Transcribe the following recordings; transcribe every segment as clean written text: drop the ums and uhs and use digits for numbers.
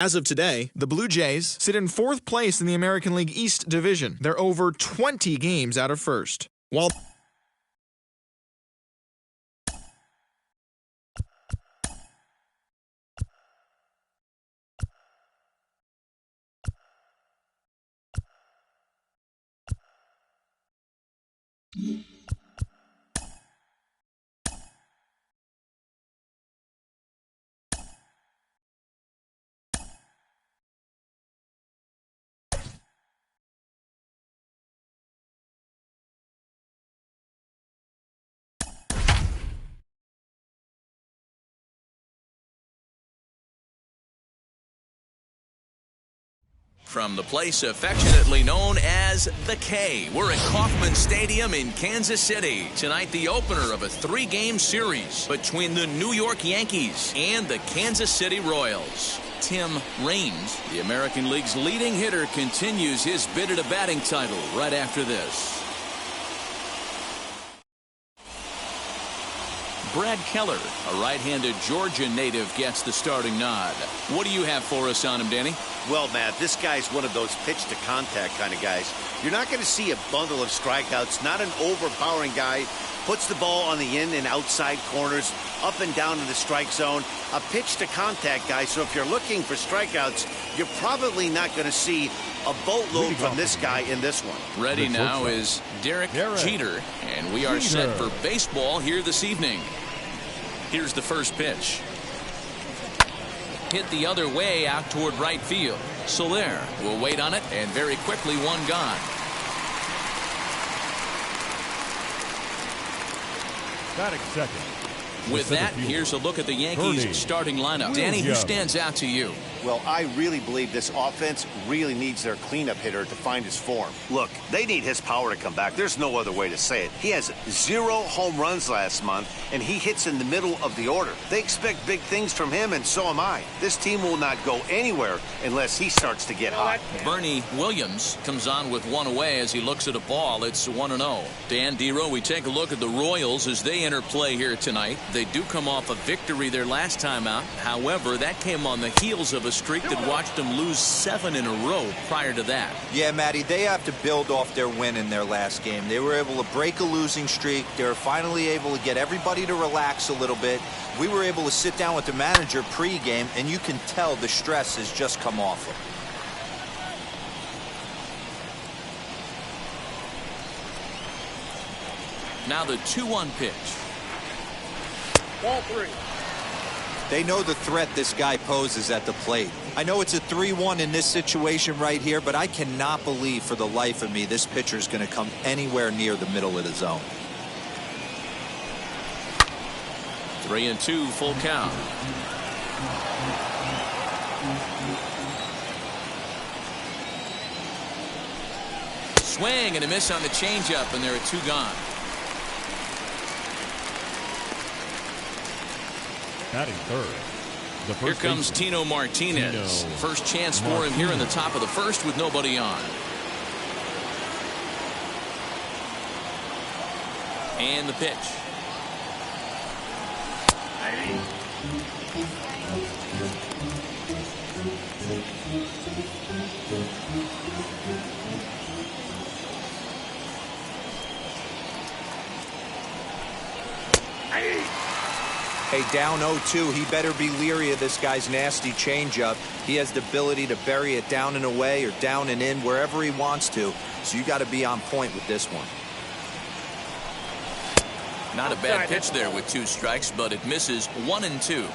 As of today, the Blue Jays sit in 4th place in the American League East Division. They're over 20 games out of first. While From the place affectionately known as the K, we're at Kauffman Stadium in Kansas City. Tonight, the opener of a 3-game series between the New York Yankees and the Kansas City Royals. Tim Raines, the American League's leading hitter, continues his bid at a batting title right after this. Brad Keller, a right-handed Georgia native, gets the starting nod. What do you have for us on him, Danny? Well, Matt, this guy's one of those pitch-to-contact kind of guys. You're not going to see a bundle of strikeouts, not an overpowering guy. Puts the ball on the in and outside corners, up and down in the strike zone. A pitch-to-contact guy, so if you're looking for strikeouts, you're probably not going to see a boatload from this guy in this one. Ready now is Derek Jeter, and we are set for baseball here this evening. Here's the first pitch. Hit the other way out toward right field. Soler will wait on it, and very quickly one gone. Batting second. With that, here's a look at the Yankees starting lineup. Danny, who stands out to you? Well, I really believe this offense really needs their cleanup hitter to find his form. Look, they need his power to come back. There's no other way to say it. He has 0 home runs last month, and he hits in the middle of the order. They expect big things from him, and so am I. This team will not go anywhere unless he starts to get hot. Bernie Williams comes on with one away as he looks at a ball. It's 1-0. Dan Dero, we take a look at the Royals as they enter play here tonight. They do come off a victory their last time out. However, that came on the heels of a streak that watched them lose 7 in a row prior to that. Yeah, Matty, they have to build off their win in their last game. They were able to break a losing streak. They were finally able to get everybody to relax a little bit. We were able to sit down with the manager pre-game, and you can tell the stress has just come off them. Now the 2-1 pitch. Ball 3. They know the threat this guy poses at the plate. I know it's a 3-1 in this situation right here, but I cannot believe for the life of me this pitcher is going to come anywhere near the middle of the zone. 3-2, full count. Swing and a miss on the changeup, and there are 2 gone. Batting third. Here comes Tino Martinez. First chance for him here in the top of the first with nobody on. And the pitch. Hey, down 0-2, he better be leery of this guy's nasty changeup. He has the ability to bury it down and away or down and in wherever he wants to. So you got to be on point with this one. Not a bad pitch there with 2 strikes, but it misses 1-2.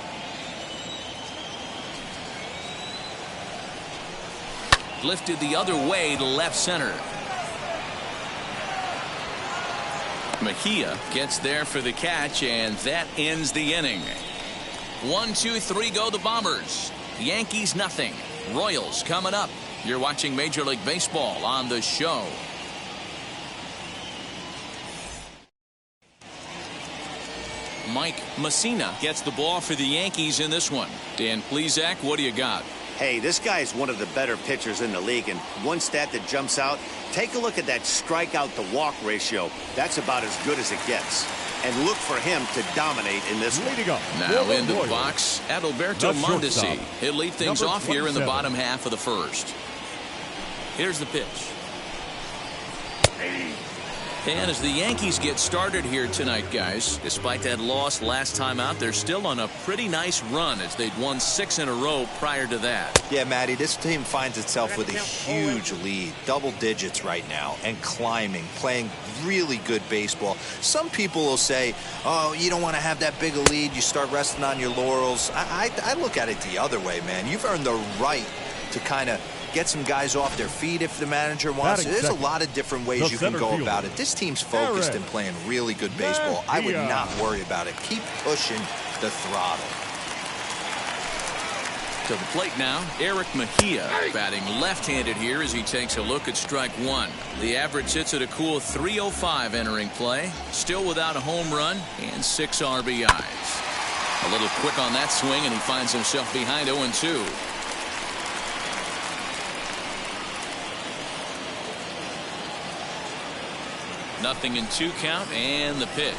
Lifted the other way to left center. Mejia gets there for the catch, and that ends the inning. 1, 2, 3 go the Bombers. Yankees nothing. Royals coming up. You're watching Major League Baseball on the show. Mike Mussina gets the ball for the Yankees in this one. Dan Plesac, what do you got? Hey, this guy's one of the better pitchers in the league, and one stat that jumps out, take a look at that strikeout to walk ratio. That's about as good as it gets. and look for him to dominate in this one. Now into the box, Adalberto Mondesi. He'll lead things off here in the bottom half of the first. Here's the pitch. And as the Yankees get started here tonight, guys, despite that loss last time out, they're still on a pretty nice run as they'd won 6 in a row prior to that. Yeah, Matty, this team finds itself with a huge lead, double digits right now, and climbing, playing really good baseball. Some people will say, oh, you don't want to have that big a lead, you start resting on your laurels. I look at it the other way, man. You've earned the right to kind of get some guys off their feet if the manager wants to. There's a lot of different ways you can go about it. This team's focused and playing really good baseball. I would not worry about it. Keep pushing the throttle. To the plate now, Eric Mejia batting left-handed here as he takes a look at strike one. The average sits at a cool .305 entering play. Still without a home run and 6 RBIs. A little quick on that swing, and he finds himself behind 0-2. Nothing in 2 count, and the pitch.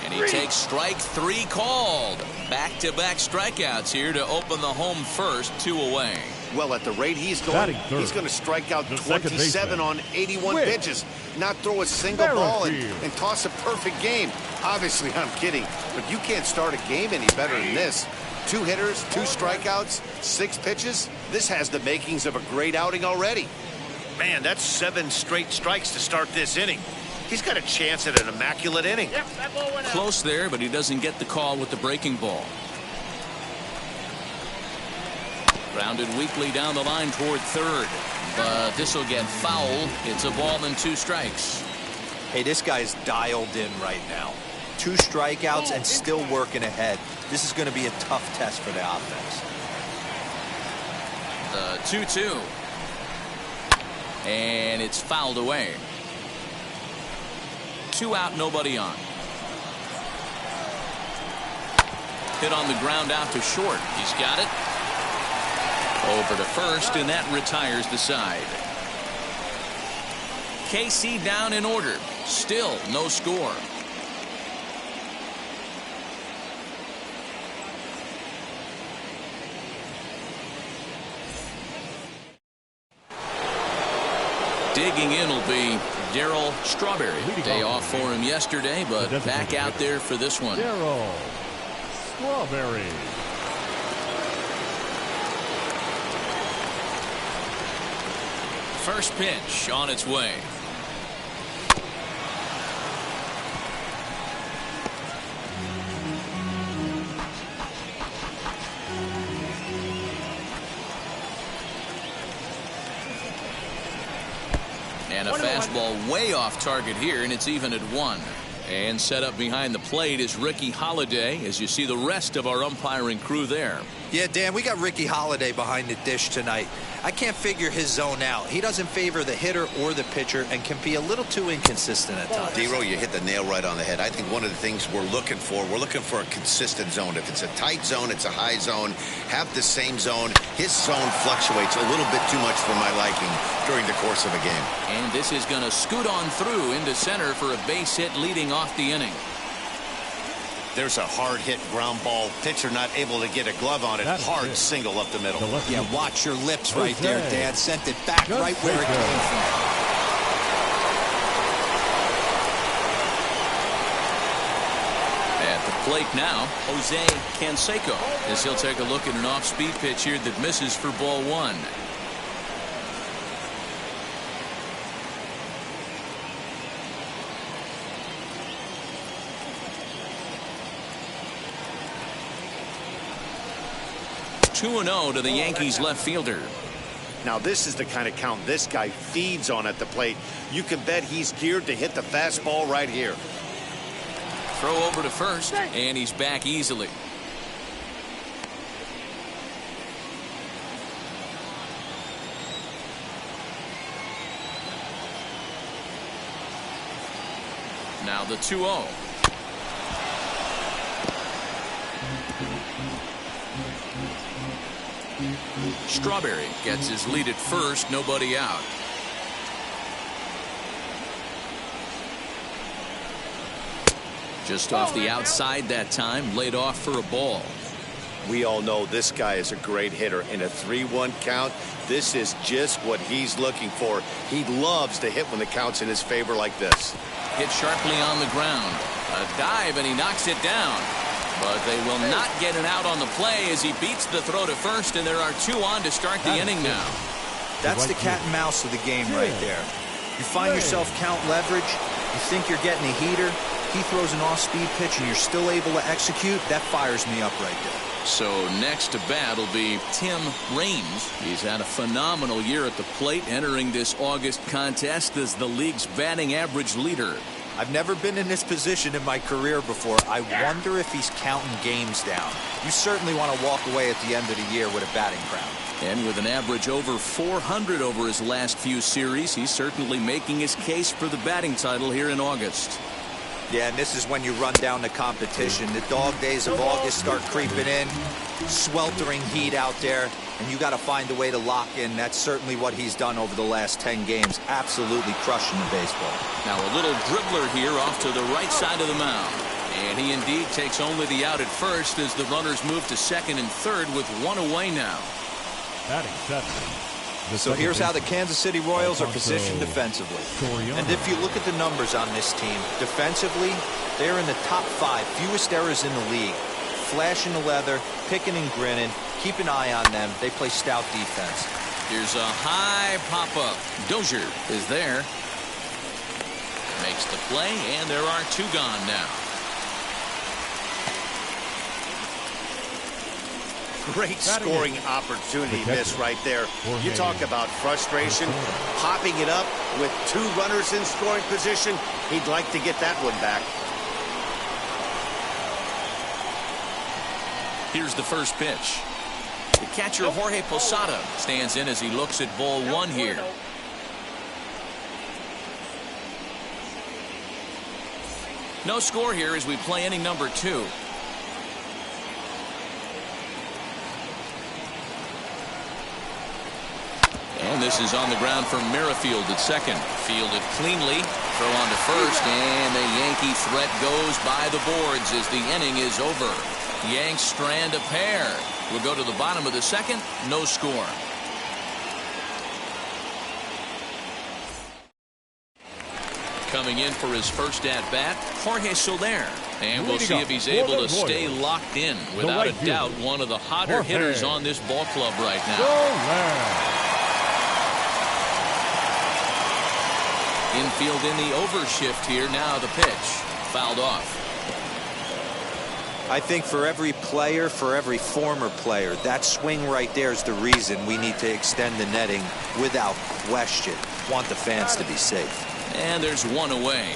And he takes strike 3 called. Back-to-back strikeouts here to open the home first, 2 away. Well, at the rate he's going to strike out 27 on 81 pitches, not throw a single ball, and toss a perfect game. Obviously, I'm kidding, but you can't start a game any better than this. 2 hitters, 2 strikeouts, 6 pitches. This has the makings of a great outing already. Man, that's 7 straight strikes to start this inning. He's got a chance at an immaculate inning. Close there, but he doesn't get the call with the breaking ball. Grounded weakly down the line toward third. But this will get foul. It's a ball and 2 strikes. Hey, this guy's dialed in right now. 2 strikeouts and still working ahead. This is going to be a tough test for the offense. The 2-2. And it's fouled away. 2 out, nobody on. Hit on the ground out to short. He's got it. Over to first, and that retires the side. KC down in order. Still no score. Digging in will be Darryl Strawberry. Day off for him yesterday, but back out there for this one. Darryl Strawberry. First pitch on its way. And a fastball way off target here, and it's even at 1. And set up behind the plate is Ricky Holiday, as you see the rest of our umpiring crew there. Yeah, Dan, we got Ricky Holiday behind the dish tonight. I can't figure his zone out. He doesn't favor the hitter or the pitcher and can be a little too inconsistent at times. D-Row, you hit the nail right on the head. I think one of the things we're looking for a consistent zone. If it's a tight zone, it's a high zone. Have the same zone. His zone fluctuates a little bit too much for my liking during the course of a game. And this is going to scoot on through into center for a base hit leading off the inning. There's a hard hit ground ball. Pitcher not able to get a glove on it. Hard single up the middle. Yeah, watch your lips right there, Dad. Sent it back right where it came from. At the plate now, Jose Canseco, as he'll take a look at an off-speed pitch here that misses for ball 1. (2-0) to the Yankees left fielder. Now this is the kind of count this guy feeds on at the plate. You can bet he's geared to hit the fastball right here. Throw over to first, and he's back easily. Now the 2-0. Strawberry gets his lead at first, nobody out. Just off the outside that time, laid off for a ball. We all know this guy is a great hitter. In a 3-1 count, this is just what he's looking for. He loves to hit when the count's in his favor like this. Hit sharply on the ground. A dive, and he knocks it down. But they will not get an out on the play as he beats the throw to first, and there are 2 on to start the inning now. That's the cat and mouse of the game right there. You find yourself count leverage. You think you're getting a heater. He throws an off-speed pitch, and you're still able to execute. That fires me up right there. So next to bat will be Tim Raines. He's had a phenomenal year at the plate, entering this August contest as the league's batting average leader. I've never been in this position in my career before. I wonder if he's counting games down. You certainly want to walk away at the end of the year with a batting crown. And with an average over 400 over his last few series, he's certainly making his case for the batting title here in August. Yeah, and this is when you run down the competition. The dog days of August start creeping in. Sweltering heat out there, and you got to find a way to lock in. That's certainly what he's done over the last 10 games. Absolutely crushing the baseball. Now a little dribbler here off to the right side of the mound. And he indeed takes only the out at first as the runners move to second and third with 1 away now. Batting seventh. So here's how the Kansas City Royals are positioned defensively. Soriano. And if you look at the numbers on this team, defensively, they're in the top 5, fewest errors in the league. Flashing the leather, picking and grinning, keep an eye on them. They play stout defense. Here's a high pop-up. Dozier is there. Makes the play, and there are 2 gone now. Great scoring opportunity miss right there. You talk about frustration, popping it up with 2 runners in scoring position. He'd like to get that one back. Here's the first pitch. The catcher, Jorge Posada, stands in as he looks at ball 1 here. No score here as we play inning number 2. And this is on the ground for Merrifield at second. Fielded cleanly. Throw on to first, and the Yankee threat goes by the boards as the inning is over. Yanks strand a pair. We'll go to the bottom of the second. No score. Coming in for his first at-bat, Jorge Soler. And we'll see if he's able to stay locked in. Without a doubt, one of the hotter hitters on this ball club right now. Infield in the overshift here. Now the pitch. Fouled off. I think for every player, for every former player, that swing right there is the reason we need to extend the netting without question. Want the fans to be safe. And there's 1 away.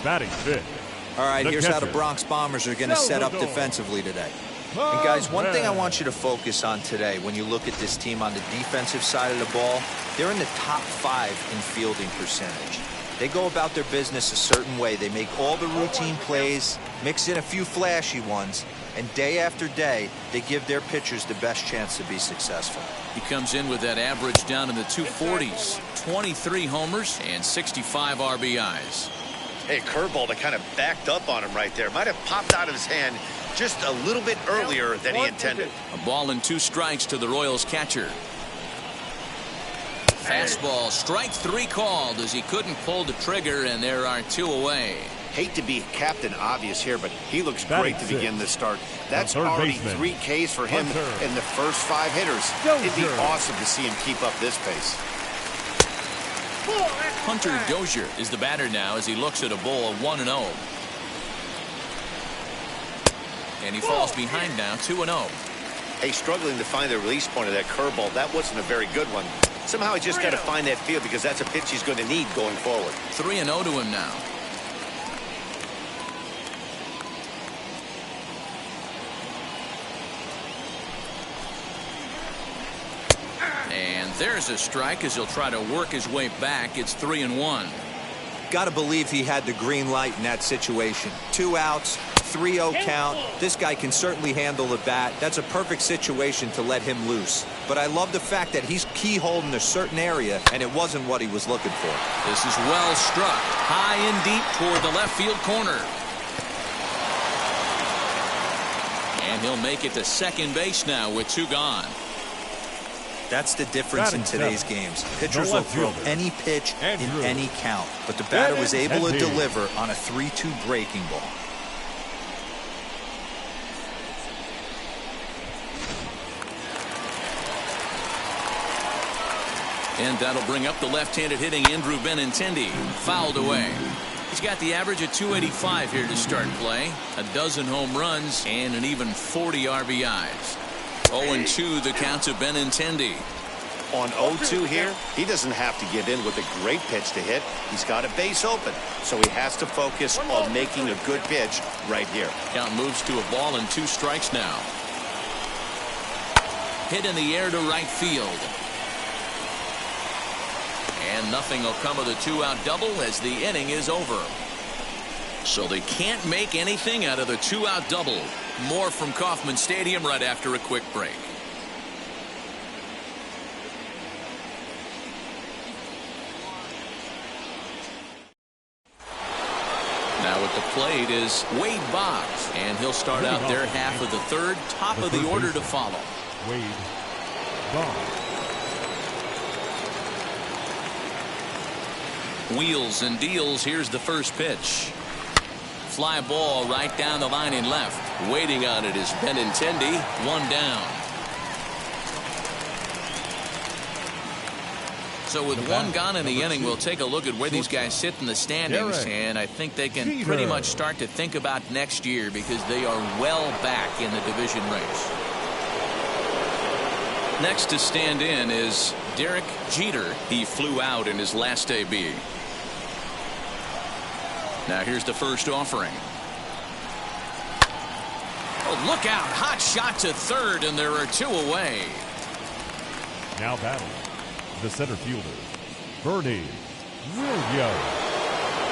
Batting fifth. All right, here's how the catcher, Bronx Bombers are going to set up defensively today. And guys, one thing I want you to focus on today when you look at this team on the defensive side of the ball, they're in the top 5 in fielding percentage. They go about their business a certain way. They make all the routine plays, mix in a few flashy ones, and day after day, they give their pitchers the best chance to be successful. He comes in with that average down in the 240s. 23 homers and 65 RBIs. Hey, curveball that kind of backed up on him right there. Might have popped out of his hand just a little bit earlier than he intended. A ball and 2 strikes to the Royals catcher. Fastball, strike 3 called as he couldn't pull the trigger, and there are 2 away. Hate to be Captain Obvious here, but he looks great to begin this start. That's already 3 Ks for him in the first 5 hitters. It'd be awesome to see him keep up this pace. Hunter Dozier is the batter now as he looks at a ball 1-0. And he falls behind now, 2-0. Hey, struggling to find the release point of that curveball. That wasn't a very good one. Somehow he just got to find that field because that's a pitch he's going to need going forward. 3-0 to him now. And there's a strike as he'll try to work his way back. It's 3-1. Got to believe he had the green light in that situation. 2 outs, 3-0 count. This guy can certainly handle the bat. That's a perfect situation to let him loose. But I love the fact that he's keyholed in a certain area, and it wasn't what he was looking for. This is well struck. High and deep toward the left field corner. And he'll make it to second base now with 2 gone. That's the difference in today's games. Pitchers will throw any pitch in any count, but the batter was able to deliver on a 3-2 breaking ball. And that'll bring up the left-handed hitting Andrew Benintendi. Fouled away. He's got the average of 285 here to start play. A dozen home runs and an even 40 RBIs. 0-2 the count to Benintendi. On 0-2 here, he doesn't have to give in with a great pitch to hit. He's got a base open, so he has to focus on making a good pitch right here. Count moves to a ball and 2 strikes now. Hit in the air to right field. And nothing will come of the 2-out double as the inning is over. So they can't make anything out of the 2-out double. More from Kauffman Stadium right after a quick break. Now at the plate is Wade Boggs, and he'll start out their half of the third. Top of the order to follow. Wade Boggs. Wheels and deals. Here's the first pitch. Fly ball right down the line in left. Waiting on it is Benintendi. 1 down. So with 1 gone in the inning, we'll take a look at where these guys sit in the standings, and I think they can pretty much start to think about next year because they are well back in the division race. Next to stand in is Derek Jeter. He flew out in his last AB. Now here's the first offering. Oh, look out. Hot shot to third, and there are 2 away. Now batting, the center fielder, Bernie Williams.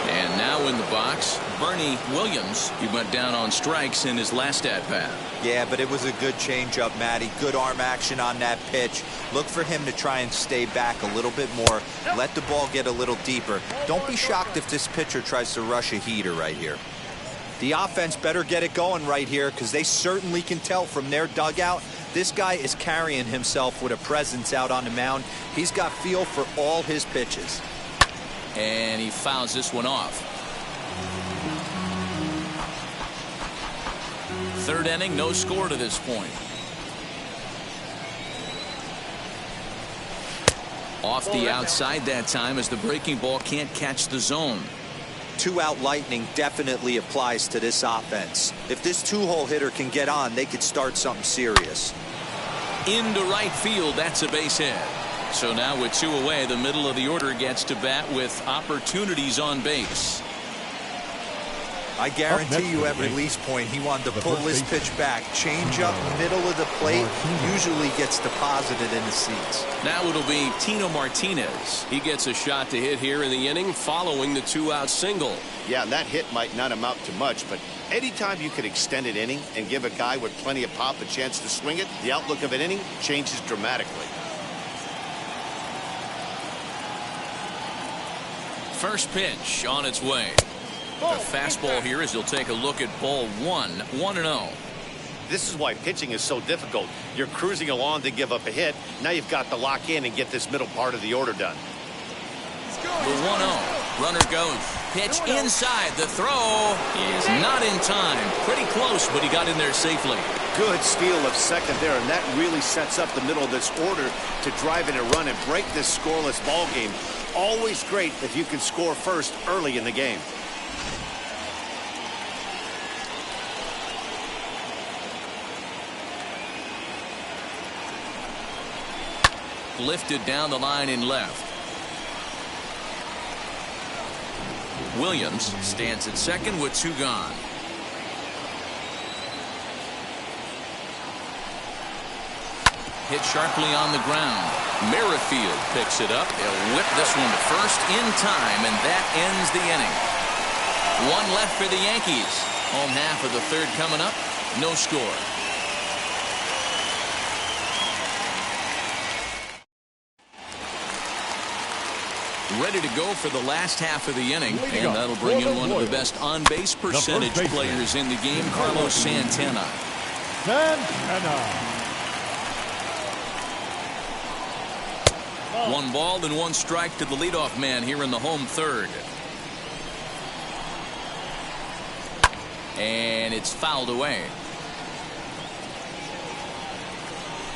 And now in the box, Bernie Williams. He went down on strikes in his last at-bat. Yeah, but it was a good changeup, Matty. Good arm action on that pitch. Look for him to try and stay back a little bit more. Let the ball get a little deeper. Don't be shocked if this pitcher tries to rush a heater right here. The offense better get it going right here because they certainly can tell from their dugout this guy is carrying himself with a presence out on the mound. He's got feel for all his pitches. And he fouls this one off. Third inning, no score to this point. Off the outside that time as the breaking ball can't catch the zone. 2-out lightning definitely applies to this offense. If this 2-hole hitter can get on, they could start something serious. Into right field, that's a base hit. So now with 2 away, the middle of the order gets to bat with opportunities on base. I guarantee you at release point he wanted to pull this pitch back. Change up middle of the plate usually gets deposited in the seats. Now it'll be Tino Martinez. He gets a shot to hit here in the inning following the 2-out single. Yeah, and that hit might not amount to much, but anytime you can extend an inning and give a guy with plenty of pop a chance to swing it, the outlook of an inning changes dramatically. First pitch on its way. The fastball here as he'll take a look at ball 1. 1-0. This is why pitching is so difficult. You're cruising along to give up a hit. Now you've got to lock in and get this middle part of the order done. The 1-0. Runner goes. Pitch inside. The throw is not in time. Pretty close, but he got in there safely. Good steal of second there, and that really sets up the middle of this order to drive in a run and break this scoreless ball game. Always great if you can score first early in the game. Lifted down the line in left. Williams stands at second with 2 gone. hit sharply on the ground. Merrifield picks it up. He'll whip this one to first in time, and that ends the inning. One left for the Yankees. Home half of the third coming up. No score. Ready to go for the last half of the inning, and that'll bring in one of the best on-base percentage players in the game, Carlos Santana. One ball and one strike to the leadoff man here in the home third. And it's fouled away.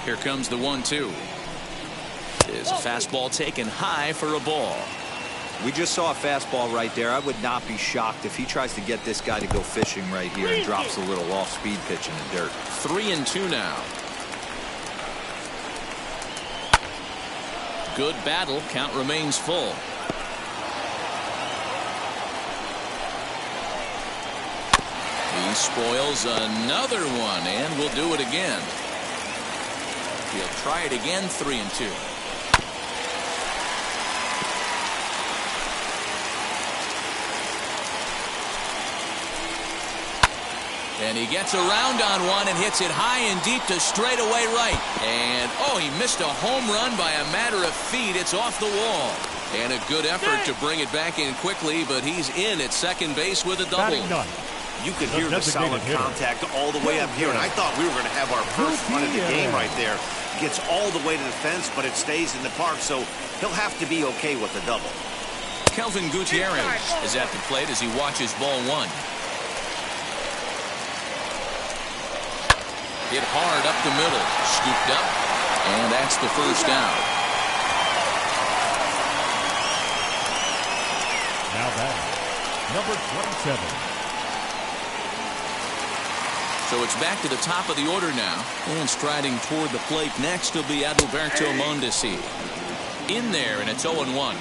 Here comes the 1-2. Is a fastball taken high for a ball. We just saw a fastball right there. I would not be shocked if he tries to get this guy to go fishing right here and drops a little off-speed pitch in the dirt. 3-2 now. Good battle. Count remains full. He spoils another one, and will do it again. He'll try it again. 3-2. And he gets around on one and hits it high and deep to straightaway right. And, oh, he missed a home run by a matter of feet. It's off the wall. And a good effort to bring it back in quickly, but he's in at second base with a double. You could hear the solid contact all the way up here, and I thought we were going to have our first run of the game right there. Gets all the way to the fence, but it stays in the park, so he'll have to be okay with the double. Kelvin Gutierrez is at the plate as he watches ball one. Hit hard up the middle, scooped up, and that's the first down. Now batting, number 27. So it's back to the top of the order now, and striding toward the plate next will be Adalberto Mondesi. In there, and it's 0-1.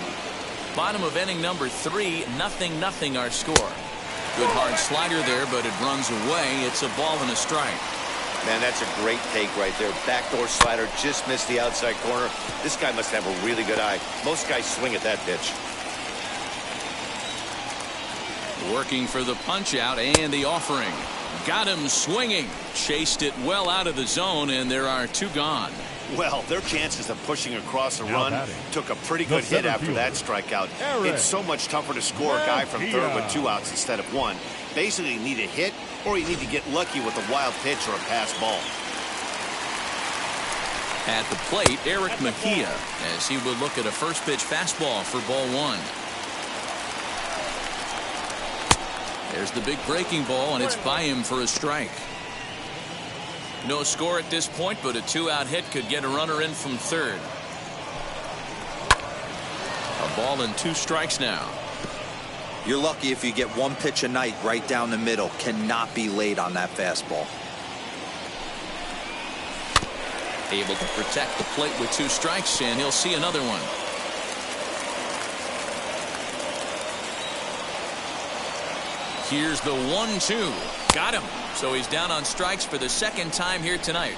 Bottom of inning number 3, 0-0 our score. Good hard slider there, but it runs away. It's a ball and a strike. Man, that's a great take right there. Backdoor slider, just missed the outside corner. This guy must have a really good eye. Most guys swing at that pitch. Working for the punch out and the offering. Got him swinging. Chased it well out of the zone, and there are 2 gone. Well, their chances of pushing across a run took a pretty good hit after that strikeout. It's so much tougher to score a guy from third with 2 outs instead of 1. Basically, you need a hit, or you need to get lucky with a wild pitch or a pass ball. At the plate, Eric Mejia, as he will look at a first pitch fastball for ball 1. There's the big breaking ball, and it's by him for a strike. No score at this point, but a 2-out hit could get a runner in from third. A ball and 2 strikes now. You're lucky if you get 1 pitch a night right down the middle. Cannot be late on that fastball. Able to protect the plate with 2 strikes, and he'll see another one. Here's the 1-2. Got him. So he's down on strikes for the second time here tonight.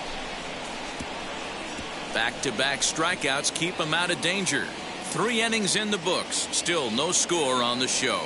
Back-to-back strikeouts keep him out of danger. 3 innings in the books. Still no score on the show.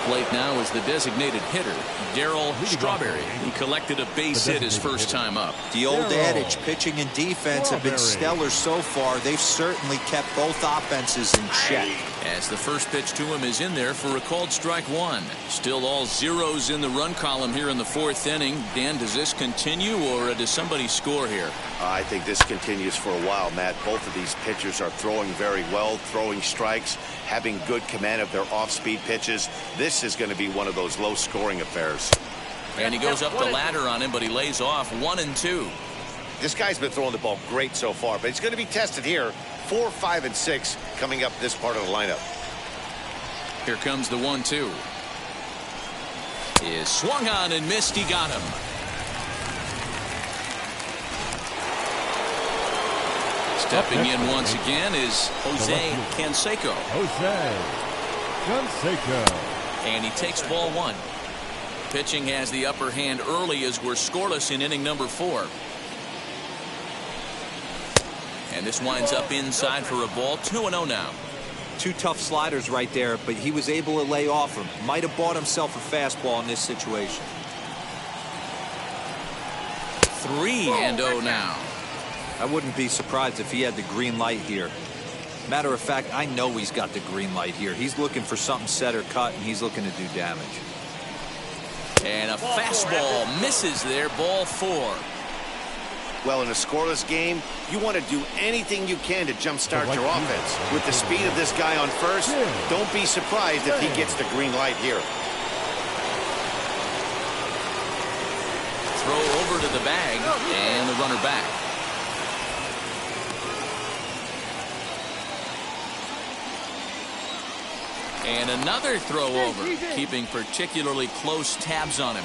Plate now is the designated hitter, Darryl Strawberry. He collected a base hit his first time up. The old adage, pitching and defense have been stellar so far. They've certainly kept both offenses in check. As the first pitch to him is in there for a called strike 1. Still all zeros in the run column here in the 4th inning. Dan, does this continue, or does somebody score here? I think this continues for a while, Matt. Both of these pitchers are throwing very well, throwing strikes, having good command of their off-speed pitches. This is going to be one of those low-scoring affairs. And he goes up the ladder on him, but he lays off 1-2. This guy's been throwing the ball great so far, but he's going to be tested here. 4, 5, and 6 coming up this part of the lineup. Here comes the 1-2. Is swung on and missed. He got him. Stepping in once again is Jose Canseco. And he takes ball one. Pitching has the upper hand early as we're scoreless in inning number 4. And this winds up inside for a ball. 2-0 now. 2 tough sliders right there, but he was able to lay off him. Might have bought himself a fastball in this situation. 3-0 now. I wouldn't be surprised if he had the green light here. Matter of fact, I know he's got the green light here. He's looking for something set or cut, and he's looking to do damage. And a fastball misses there. Ball 4. Well, in a scoreless game, you want to do anything you can to jumpstart your offense. With the speed of this guy on first, don't be surprised if he gets the green light here. Throw over to the bag, and the runner back. And another throw over, keeping particularly close tabs on him.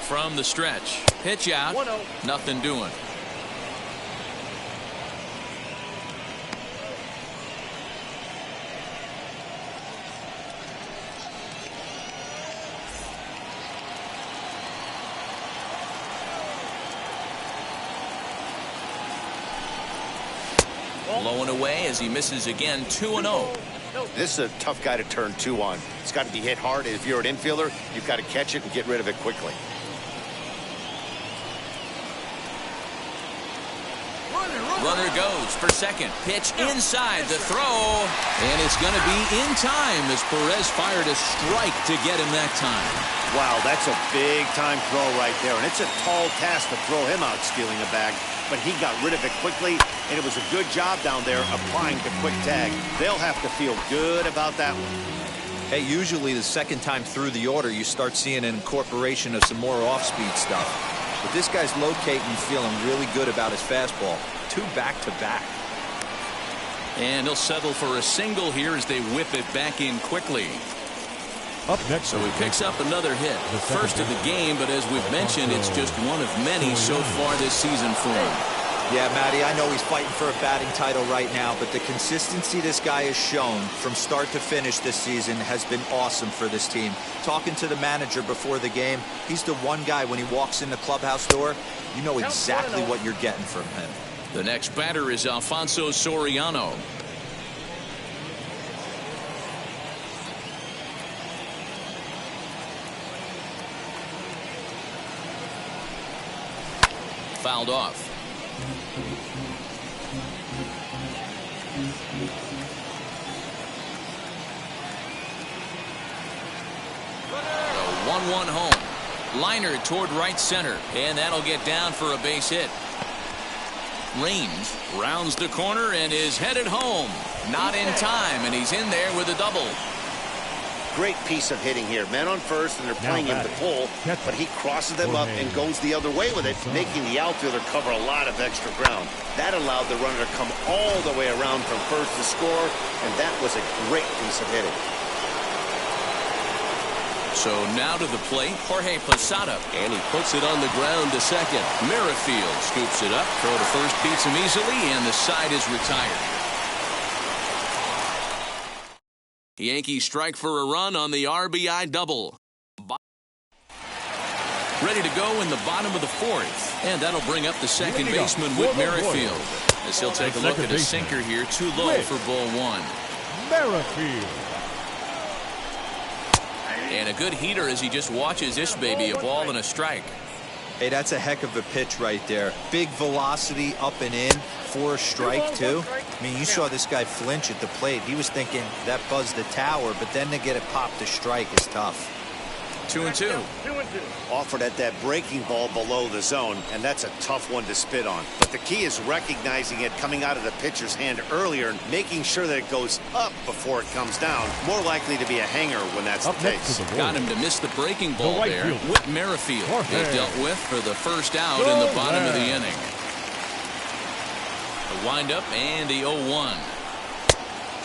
From the stretch, pitch out, nothing doing. Blowing away as he misses again. 2-0. This is a tough guy to turn 2 on. It's got to be hit hard. If you're an infielder, you've got to catch it and get rid of it quickly. Runner goes for second. Pitch inside the throw. And it's going to be in time as Perez fired a strike to get him that time. Wow, that's a big-time throw right there. And it's a tall task to throw him out stealing a bag. But he got rid of it quickly, and it was a good job down there applying the quick tag. They'll have to feel good about that one. Hey, usually the second time through the order, you start seeing an incorporation of some more off-speed stuff. But this guy's locating and feeling really good about his fastball. 2 back-to-back. And he'll settle for a single here as they whip it back in quickly. Up next, so he picks up another hit. First of the game, but as we've mentioned, it's just one of many so far this season for him. Yeah, Matty, I know he's fighting for a batting title right now, but the consistency this guy has shown from start to finish this season has been awesome for this team. Talking to the manager before the game, he's the one guy when he walks in the clubhouse door, you know exactly what you're getting from him. The next batter is Alfonso Soriano. Fouled off. A 1-1 home. Liner toward right center, and that'll get down for a base hit. Raines rounds the corner and is headed home. Not in time, and he's in there with a double. Great piece of hitting here. Men on first, and they're playing him to pull, but he crosses them up and goes the other way with it, making the outfielder cover a lot of extra ground. That allowed the runner to come all the way around from first to score, and that was a great piece of hitting. So now to the plate, Jorge Posada, and he puts it on the ground to second. Merrifield scoops it up, throw to first, beats him easily, and the side is retired. The Yankees strike for a run on the RBI double. Ready to go in the bottom of the 4th, and that'll bring up the second baseman, Whit Merrifield, as he'll take a look at a sinker here, too low for ball 1. Merrifield. And a good heater as he just watches this baby, a ball and a strike. Hey, that's a heck of a pitch right there. Big velocity up and in for a strike, too. I mean, you saw this guy flinch at the plate. He was thinking that buzzed the tower, but then to get it popped to strike is tough. 2-2. Offered at that breaking ball below the zone, and that's a tough one to spit on. But the key is recognizing it coming out of the pitcher's hand earlier and making sure that it goes up before it comes down. More likely to be a hanger when that's the case. Got him to miss the breaking ball there. Whit Merrifield they dealt with for the first out in the bottom of the inning. The windup and the 0-1.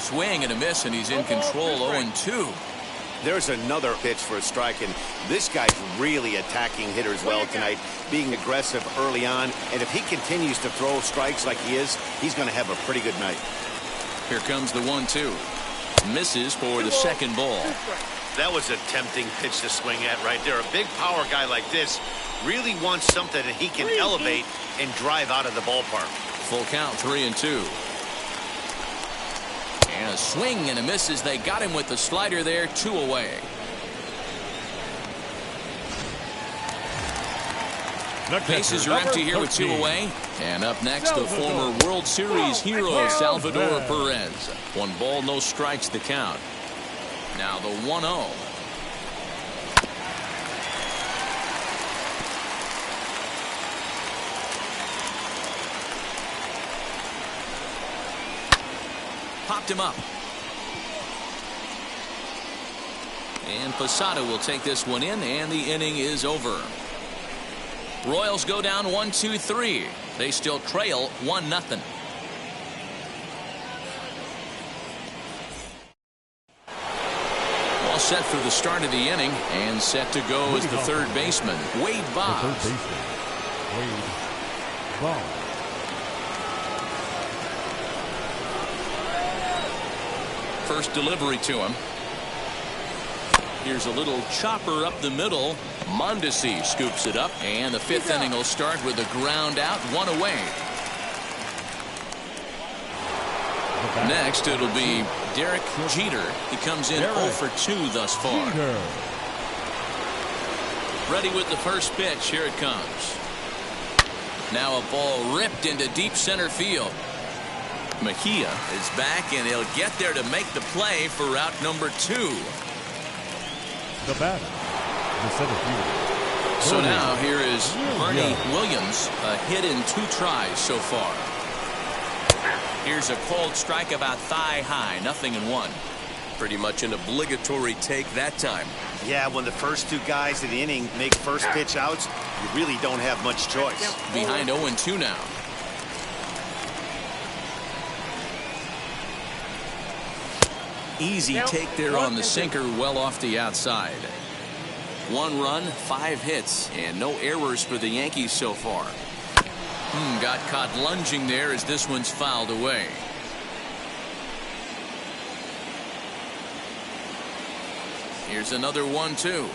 Swing and a miss, and he's in control. 0-2. There's another pitch for a strike, and this guy's really attacking hitters well tonight, being aggressive early on. And if he continues to throw strikes like he is, he's going to have a pretty good night. Here comes the 1-2. Misses for the second ball. That was a tempting pitch to swing at right there. A big power guy like this really wants something that he can elevate and drive out of the ballpark. Full count, 3-2. And a swing and a miss as they got him with the slider there, 2 away. Bases are empty here with 2 away. And up next, the former World Series hero, Salvador Perez. 1 ball, no strikes to count. Now the 1-0. Popped him up. And Posada will take this one in, and the inning is over. Royals go down 1-2-3. They still trail 1-0. All set for the start of the inning, and set to go is the third baseman, Wade Boggs. First delivery to him. Here's a little chopper up the middle. Mondesi scoops it up, and the 5th inning will start with a ground out, 1 away. Next, it'll be Derek Jeter. He comes in 0 for 2 thus far. Ready with the first pitch. Here it comes. Now a ball ripped into deep center field. Mejia is back, and he'll get there to make the play for route number 2. The batter, the center fielder. So now here is Bernie Williams, a hit in 2 tries so far. Here's a cold strike about thigh high, 0-1. Pretty much an obligatory take that time. Yeah, when the first 2 guys in the inning make first pitch outs, you really don't have much choice. Behind 0-2 now. Easy take there on the sinker, well off the outside. 1 run, 5 hits, and no errors for the Yankees so far. Got caught lunging there as this one's fouled away. Here's another 1-2.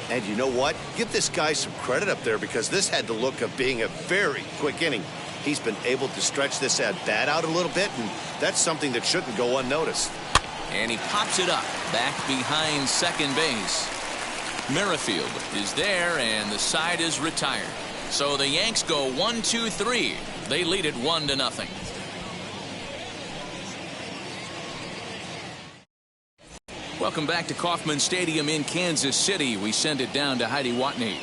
And you know what? Give this guy some credit up there, because this had the look of being a very quick inning. He's been able to stretch this at-bat out a little bit, and that's something that shouldn't go unnoticed. And he pops it up back behind second base. Merrifield is there, and the side is retired. So the Yanks go 1-2-3. They lead it 1-0. Welcome back to Kauffman Stadium in Kansas City. We send it down to Heidi Watney.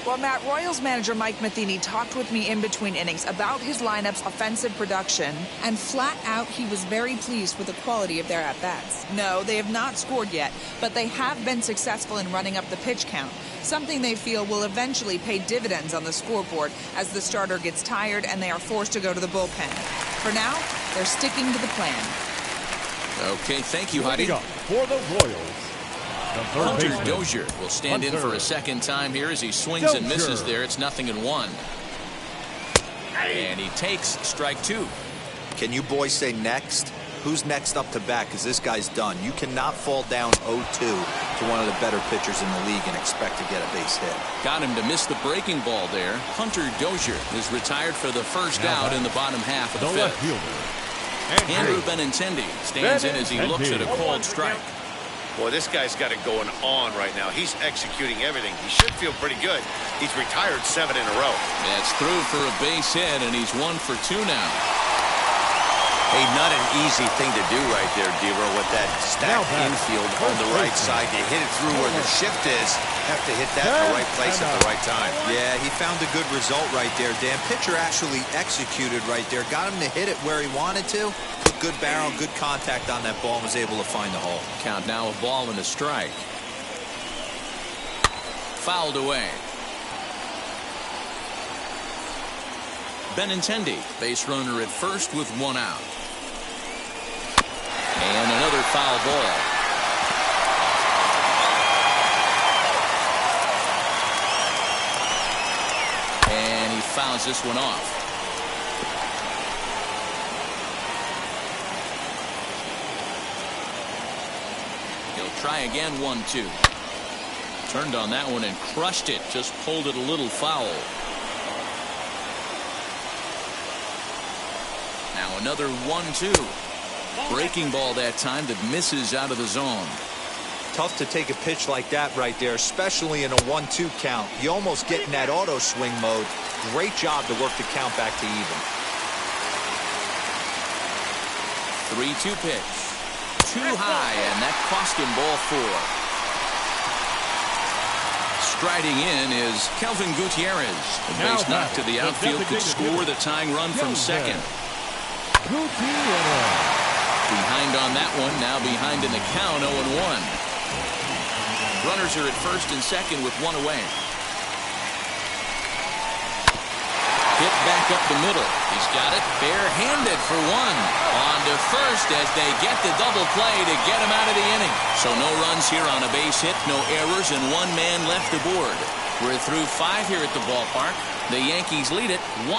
Well, Matt, Royals manager Mike Matheny talked with me in between innings about his lineup's offensive production. And flat out, he was very pleased with the quality of their at-bats. No, they have not scored yet, but they have been successful in running up the pitch count, something they feel will eventually pay dividends on the scoreboard as the starter gets tired and they are forced to go to the bullpen. For now, they're sticking to the plan. Okay, thank you, Heidi. For the Royals, Hunter Dozier will stand in for a second time here as he swings and misses there. It's 0-1. And he takes strike 2. Can you boys say next? Who's next up to bat? Because this guy's done. You cannot fall down 0-2 to one of the better pitchers in the league and expect to get a base hit. Got him to miss the breaking ball there. Hunter Dozier is retired for the first out in the bottom half of the 5th. Andrew Benintendi stands in as he looks at a called strike. Boy, this guy's got it going on right now. He's executing everything. He should feel pretty good. He's retired 7 in a row. That's through for a base hit, and he's 1 for 2 now. Hey, not an easy thing to do right there, Devo, with that stacked infield on the right side. You hit it through where the shift is. Have to hit that in the right place at the right time. Yeah, he found a good result right there, Dan. Pitcher actually executed right there. Got him to hit it where he wanted to. Put good barrel, good contact on that ball, and was able to find the hole. Count now a ball and a strike. Fouled away. Benintendi, base runner at first with 1 out. And another foul ball. And he fouls this one off. He'll try again, 1-2. Turned on that one and crushed it. Just pulled it a little foul. Now another 1-2. Breaking ball that time that misses out of the zone. Tough to take a pitch like that right there, especially in a 1-2 count. You almost get in that auto swing mode. Great job to work the count back to even. 3-2 pitch. Too high, and that cost him ball 4. Striding in is Kelvin Gutierrez. A base knock to the outfield could score the tying run from second. Behind on that one, now behind in the count, 0-1. Runners are at first and second with one away. Hit back up the middle. He's got it barehanded for one. On to first as they get the double play to get him out of the inning. So no runs here on a base hit, no errors, and one man left aboard. We're through 5 here at the ballpark. The Yankees lead it 1-0.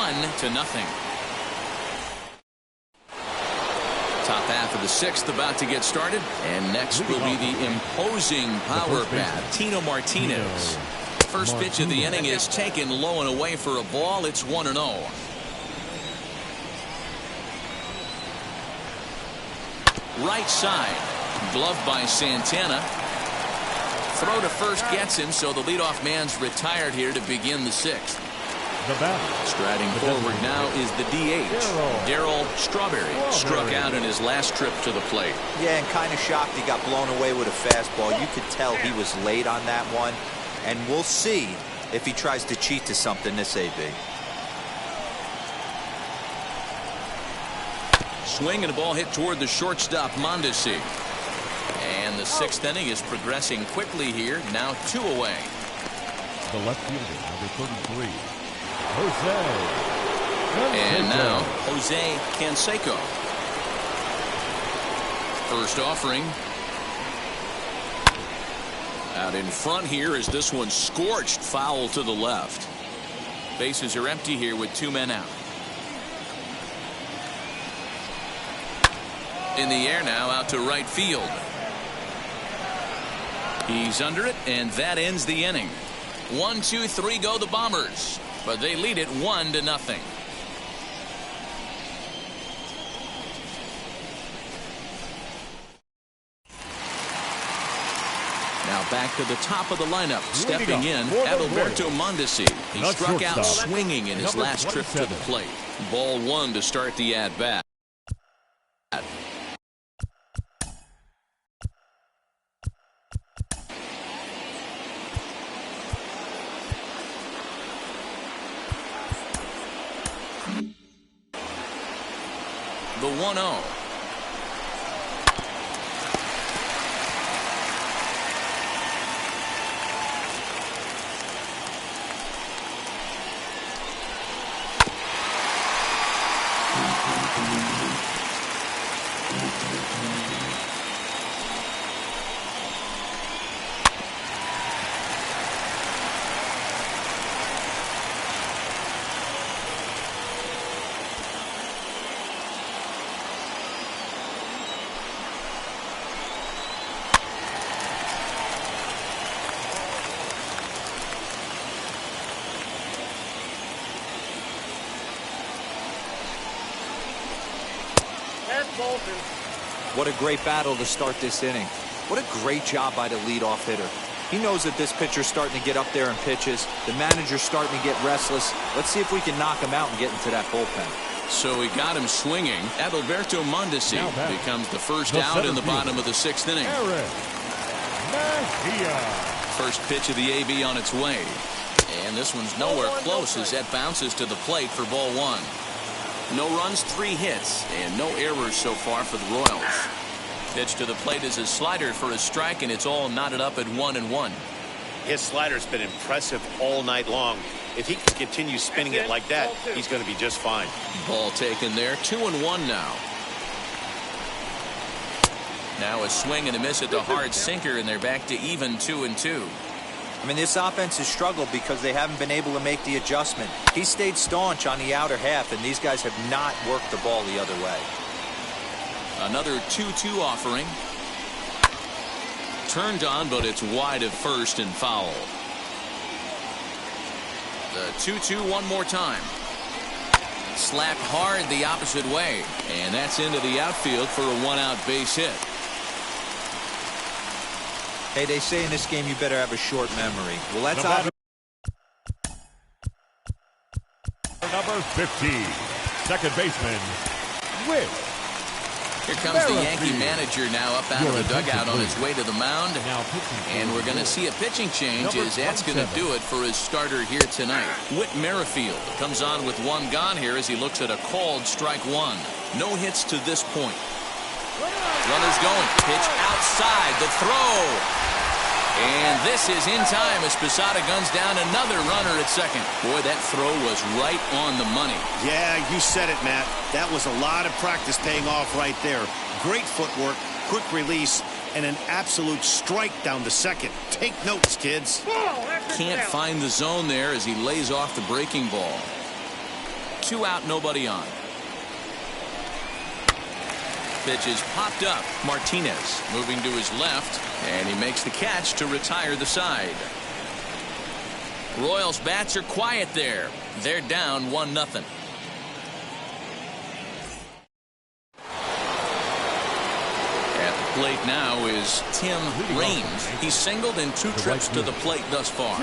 Top half of the 6th about to get started. And next will be the imposing power bat, Tino Martinez. First pitch of the inning is taken low and away for a ball. It's 1-0. Right side. Gloved by Santana. Throw to first gets him, so the leadoff man's retired here to begin the 6th. Striding forward now is the DH. Darryl Strawberry struck out in his last trip to the plate. Yeah, and kind of shocked he got blown away with a fastball. You could tell he was late on that one. And we'll see if he tries to cheat to something this AB. Swing and a ball hit toward the shortstop, Mondesi. And the 6th inning is progressing quickly here. Now 2 away. The left fielder, number 33, Jose. And now Jose Canseco. First offering. Out in front here as this one scorched foul to the left. Bases are empty here with 2 men out. In the air now out to right field. He's under it, and that ends the inning. 1, 2, 3 go the Bombers, but they lead it 1-0. Now back to the top of the lineup. Stepping in, Adalberto Mondesi. He struck out swinging in his last trip to the plate. Ball 1 to start the at-bat. The 1-0. What a great battle to start this inning. What a great job by the leadoff hitter. He knows that this pitcher's starting to get up there in pitches. The manager's starting to get restless. Let's see if we can knock him out and get into that bullpen. So he got him swinging. Adalberto Mondesi becomes the first out in the bottom of the 6th inning. First pitch of the AB on its way. And this one's nowhere close as that bounces to the plate for ball 1. No runs, 3 hits, and no errors so far for the Royals. Pitch to the plate is a slider for a strike, and it's all knotted up at 1-1. His slider's been impressive all night long. If he can continue spinning it like that, he's going to be just fine. Ball taken there, 2-1 now. Now a swing and a miss at the hard sinker, and they're back to even 2-2. I mean, this offense has struggled because they haven't been able to make the adjustment. He stayed staunch on the outer half, and these guys have not worked the ball the other way. Another 2-2 offering. Turned on, but it's wide of first and foul. The 2-2 one more time. Slapped hard the opposite way, and that's into the outfield for a one-out base hit. Hey, they say in this game you better have a short memory. Well, that's obvious. Number 15, second baseman, Whit. Here comes the Yankee manager now up out of the dugout on his way to the mound. And we're going to see a pitching change as that's going to do it for his starter here tonight. Whit Merrifield comes on with one gone here as he looks at a called strike one. No hits to this point. Runners going. Pitch outside. The throw. And this is in time as Posada guns down another runner at second. Boy, that throw was right on the money. Yeah, you said it, Matt. That was a lot of practice paying off right there. Great footwork, quick release, and an absolute strike down to second. Take notes, kids. Can't find the zone there as he lays off the breaking ball. 2 out, nobody on. Pitch is popped up. Martinez moving to his left, and he makes the catch to retire the side. Royals bats are quiet there. They're down 1-0. At the plate now is Tim Raines. He's singled in 2 trips to the plate thus far.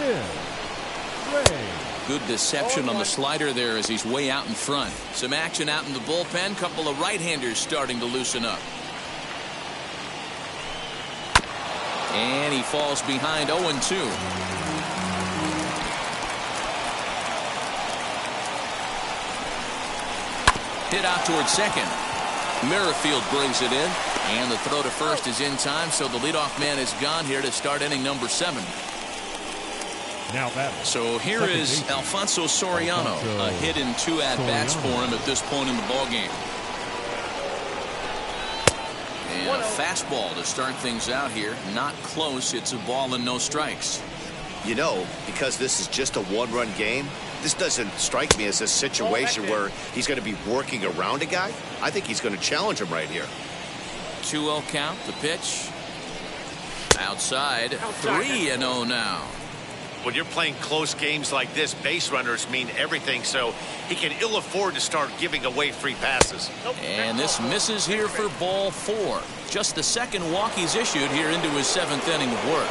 Good deception on the slider there as he's way out in front. Some action out in the bullpen. Couple of right-handers starting to loosen up. And he falls behind 0-2. Hit out towards second. Merrifield brings it in. And the throw to first is in time, so the leadoff man is gone here to start inning number 7. So here is Alfonso Soriano, a hit in 2 at-bats for him at this point in the ballgame. And a fastball to start things out here. Not close. It's a ball and no strikes. You know, because this is just a one-run game, this doesn't strike me as a situation where he's going to be working around a guy. I think he's going to challenge him right here. 2-0 count. The pitch. Outside. 3-0 now. When you're playing close games like this, base runners mean everything, so he can ill afford to start giving away free passes. And this misses here for ball 4. Just the second walk he's issued here into his 7th inning of work.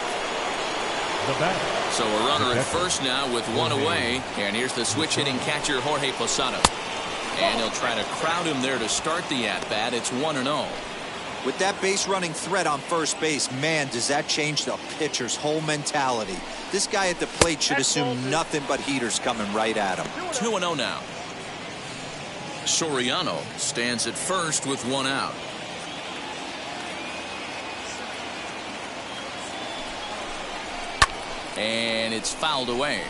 So a runner at first now with 1 away. And here's the switch hitting catcher Jorge Posada. And he'll try to crowd him there to start the at-bat. It's 1-0. With that base running threat on first base, man, does that change the pitcher's whole mentality. This guy at the plate should assume nothing but heaters coming right at him. 2-0 now. Soriano stands at first with 1 out. And it's fouled away.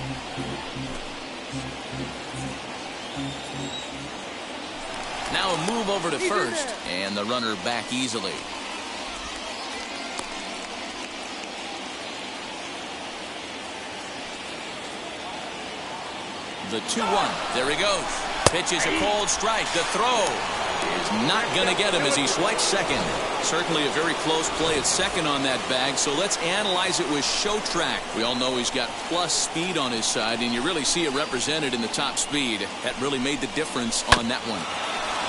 Now a move over to first, and the runner back easily. The 2-1. There he goes. Pitch is a cold strike. The throw is not going to get him as he swipes second. Certainly a very close play at second on that bag, so let's analyze it with show track. We all know he's got plus speed on his side, and you really see it represented in the top speed. That really made the difference on that one.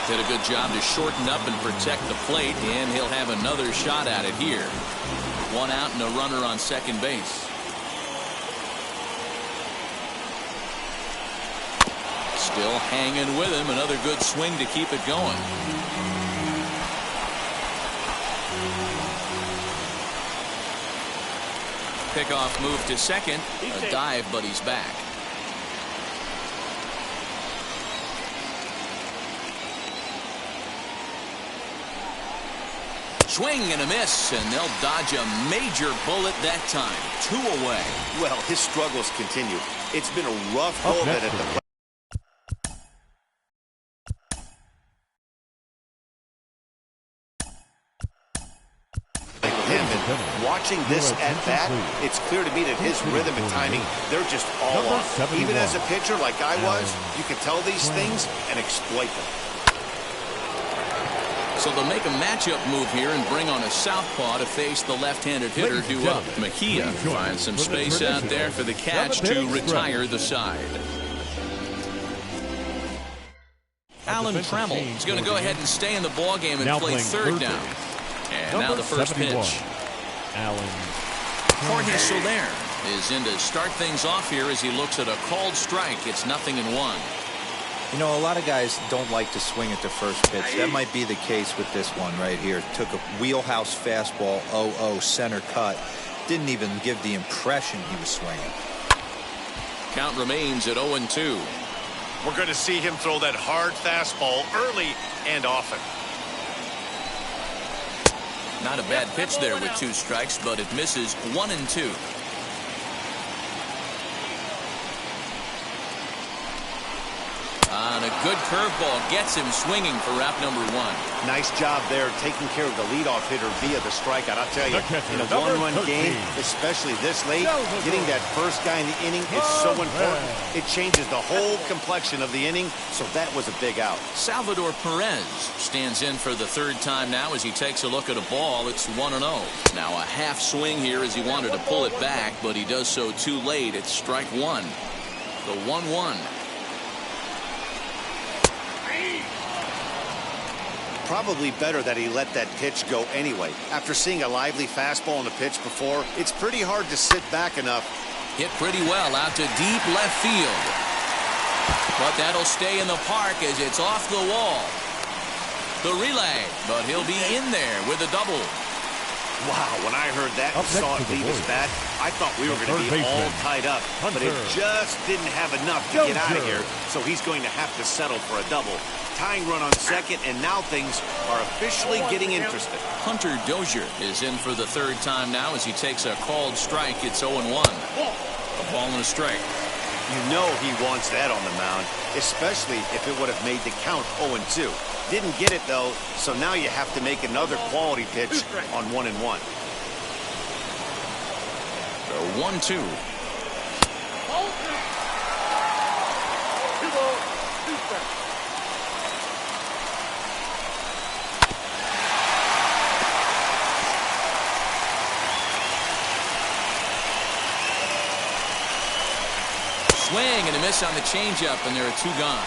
Did a good job to shorten up and protect the plate, and he'll have another shot at it here. 1 out and a runner on second base. Still hanging with him. Another good swing to keep it going. Pickoff move to second. A dive, but he's back. Swing and a miss, and they'll dodge a major bullet that time. 2 away. Well, his struggles continue. It's been a rough go of it at the plate. watching this at bat, it's clear to me that his rhythm and timing, they're just all off. Even as a pitcher like I was, you can tell these things and exploit them. So they'll make a matchup move here and bring on a southpaw to face the left-handed hitter due up. Mejia finds some space out there for the catch to retire the side. Alan Trammell is going to go ahead and stay in the ballgame and play third down. And now the first pitch. Jorge Soler is in to start things off here as he looks at a called strike. It's 0-1. You know, a lot of guys don't like to swing at the first pitch. That might be the case with this one right here. Took a wheelhouse fastball, 0-0 center cut. Didn't even give the impression he was swinging. Count remains at 0-2. We're going to see him throw that hard fastball early and often. Not a bad pitch there with 2 strikes, but it misses 1-2. And a good curveball gets him swinging for wrap number 1. Nice job there taking care of the leadoff hitter via the strikeout. I'll tell you, in a one-run game, especially this late, getting that first guy in the inning is so important. It changes the whole complexion of the inning, so that was a big out. Salvador Perez stands in for the third time now as he takes a look at a ball. It's 1-0. Now a half swing here as he wanted to pull it back, but he does so too late. It's strike 1. The 1-1. Probably better that he let that pitch go anyway. After seeing a lively fastball on the pitch before, it's pretty hard to sit back enough. Hit pretty well out to deep left field. But that'll stay in the park as it's off the wall. The relay, but he'll be in there with a double. Wow, when I heard that and saw it leave his bat, I thought we were going to be all tied up. But it just didn't have enough to get out of here, so he's going to have to settle for a double. Tying run on second, and now things are officially getting interesting. Hunter Dozier is in for the third time now as he takes a called strike. It's 0-1. A ball and a strike. You know he wants that on the mound, especially if it would have made the count 0-2. Didn't get it, though, so now you have to make another quality pitch on 1-1. The 1-2. Swing and a miss on the changeup, and there are 2 gone.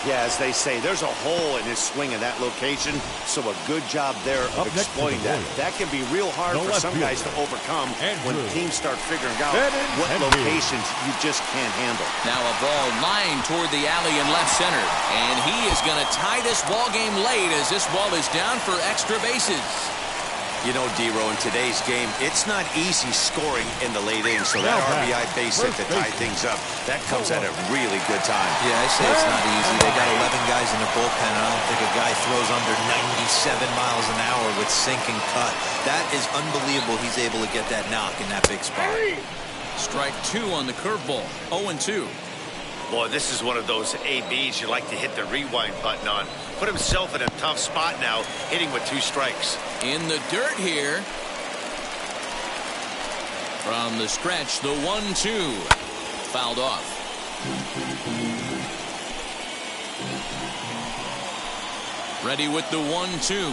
Yeah, as they say, there's a hole in his swing in that location, so a good job there of exploiting that. That can be real hard for some guys to overcome when teams start figuring out what locations you just can't handle. Now a ball lined toward the alley in left center, and he is going to tie this ball game late as this ball is down for extra bases. You know, D-Row, in today's game, it's not easy scoring in the late innings, so that RBI base hit to tie things up, that comes at a really good time. Yeah, I say it's not easy. They got 11 guys in the bullpen, and I don't think a guy throws under 97 miles an hour with sink and cut. That is unbelievable he's able to get that knock in that big spot. Strike 2 on the curveball, 0-2. Boy, this is one of those ABs you like to hit the rewind button on. Put himself in a tough spot now, hitting with 2 strikes. In the dirt here. From the stretch, the 1-2. Fouled off. Ready with the 1-2.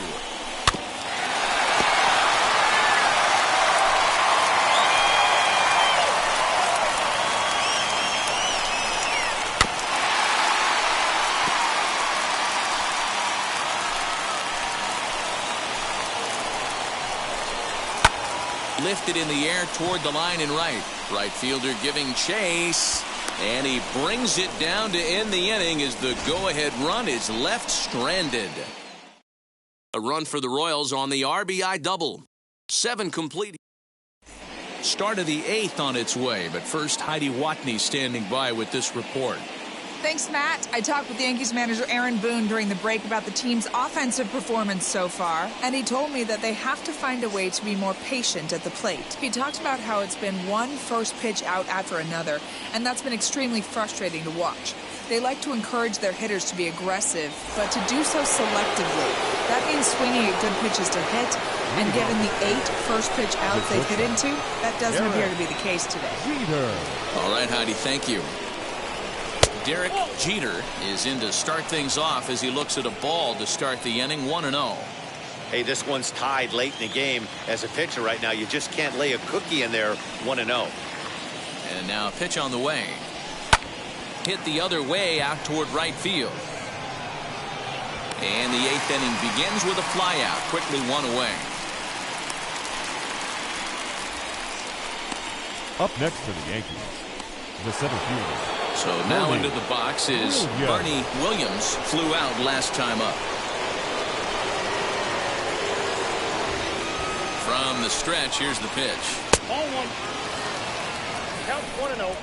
Lifted in the air toward the line and right. Right fielder giving chase. And he brings it down to end the inning as the go-ahead run is left stranded. A run for the Royals on the RBI double. 7 complete. Start of the 8th on its way, but first Heidi Watney standing by with this report. Thanks, Matt. I talked with Yankees manager Aaron Boone during the break about the team's offensive performance so far, and he told me that they have to find a way to be more patient at the plate. He talked about how it's been one first pitch out after another, and that's been extremely frustrating to watch. They like to encourage their hitters to be aggressive, but to do so selectively. That means swinging at good pitches to hit, and given the 8 first pitch outs they've hit into, that doesn't appear to be the case today. All right, Heidi, thank you. Derek Jeter is in to start things off as he looks at a ball to start the inning, 1-0. Hey, this one's tied late in the game. As a pitcher right now, you just can't lay a cookie in there, 1-0. And now a pitch on the way. Hit the other way out toward right field. And the 8th inning begins with a flyout, quickly 1 away. Up next for the Yankees, the center fielder. So now into the box is Bernie Williams. Flew out last time up. From the stretch, here's the pitch. Ball 1. Count 1-0.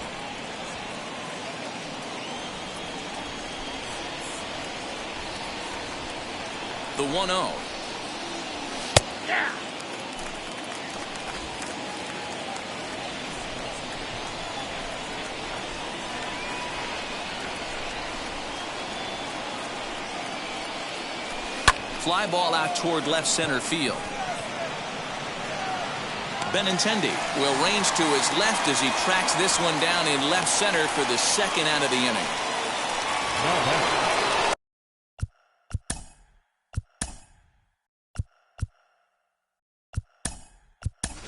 The 1-0. Yeah. Fly ball out toward left center field. Benintendi will range to his left as he tracks this one down in left center for the second out of the inning.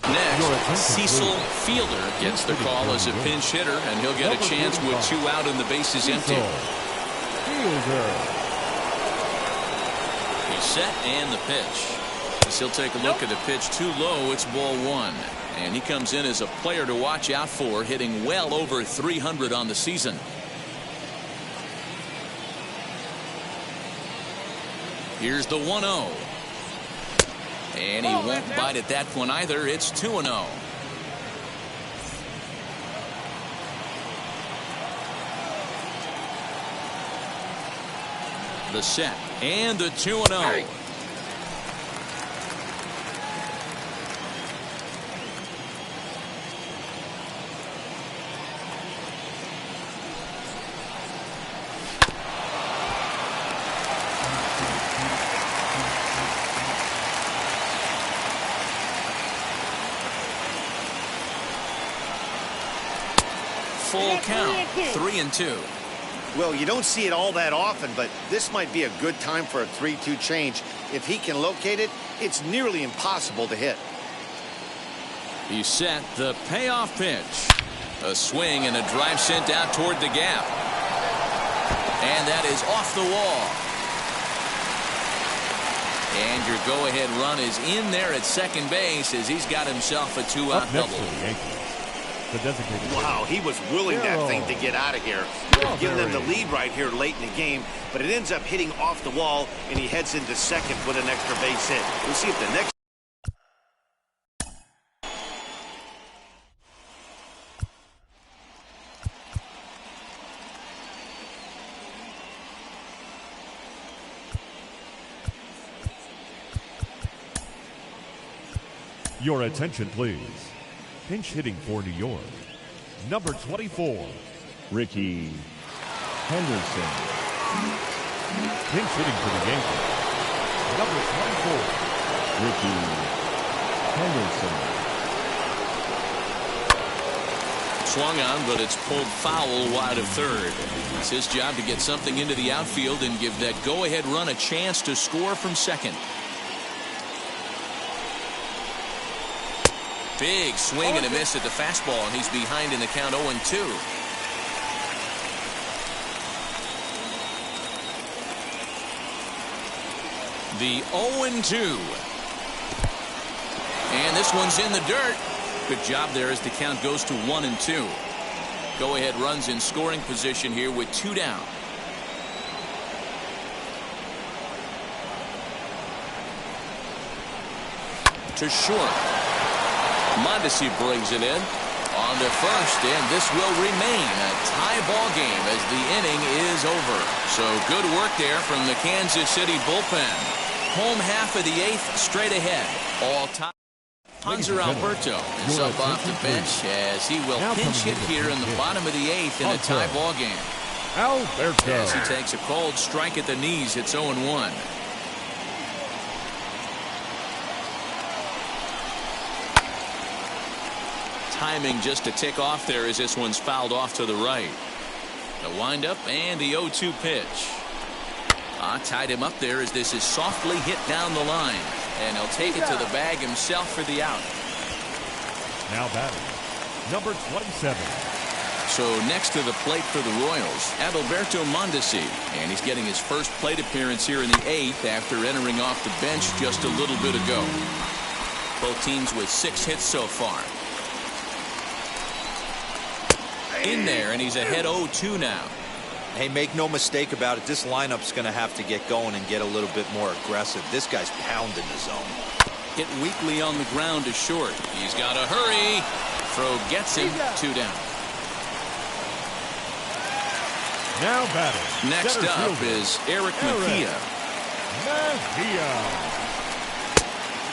Next, Cecil Fielder gets the call as a pinch hitter, and he'll get a chance with 2 out and the bases empty. He's set and the pitch. As he'll take a look at the pitch too low, it's ball 1. And he comes in as a player to watch out for, hitting well over 300 on the season. Here's the 1-0. And he won't bite at that one either. It's 2-0. The set and the 2-0. Full count, 3-2. Well, you don't see it all that often, but this might be a good time for a 3-2 change. If he can locate it, it's nearly impossible to hit. He set the payoff pitch. A swing and a drive sent out toward the gap. And that is off the wall. And your go-ahead run is in there at second base as he's got himself a 2-out double. Wow, he was willing that thing to get out of here. Giving them the lead right here late in the game, but it ends up hitting off the wall, and he heads into second with an extra base hit. We'll see if the next... Your attention, please. Pinch hitting for New York, number 24, Ricky Henderson. Pinch hitting for the Yankees, number 24, Ricky Henderson. Swung on, but it's pulled foul wide of third. It's his job to get something into the outfield and give that go-ahead run a chance to score from second. Big swing and a miss at the fastball, and he's behind in the count 0-2. The 0-2. And this one's in the dirt. Good job there as the count goes to 1-2. Go-ahead runs in scoring position here with 2 down. To short. Mondesi brings it in. on to first, and this will remain a tie ball game as the inning is over. So good work there from the Kansas City bullpen. Home half of the 8th straight ahead. All time. Hanser Alberto is up off the bench as he will pinch hit here in the bottom of the 8th in a tie ball game. Alberto. As he takes a cold strike at the knees, it's 0-1. Timing just to tick off there as this one's fouled off to the right. The windup and the 0-2 pitch. Tied him up there as this is softly hit down the line. And he'll take it to the bag himself for the out. Now batting, number 27. So next to the plate for the Royals, Adalberto Mondesi. And he's getting his first plate appearance here in the 8th after entering off the bench just a little bit ago. Both teams with 6 hits so far. In there, and he's ahead 0-2 now. Hey, make no mistake about it. This lineup's going to have to get going and get a little bit more aggressive. This guy's pounding the zone. Hit weakly on the ground to short. He's got to hurry. Throw gets him. 2 down. Now batting. Next up is Eric Mejia.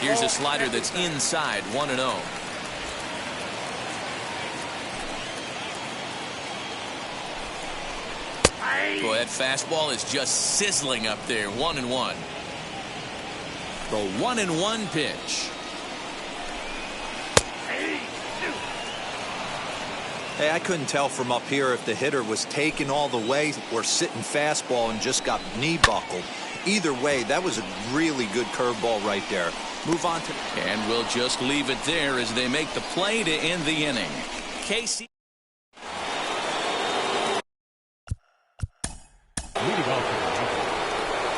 Here's a slider that's inside 1-0. Boy, that fastball is just sizzling up there. 1-1. The 1-1 pitch. Hey, I couldn't tell from up here if the hitter was taking all the way or sitting fastball and just got knee buckled. Either way, that was a really good curveball right there. Move on to. And we'll just leave it there as they make the play to end the inning. Casey. Leading off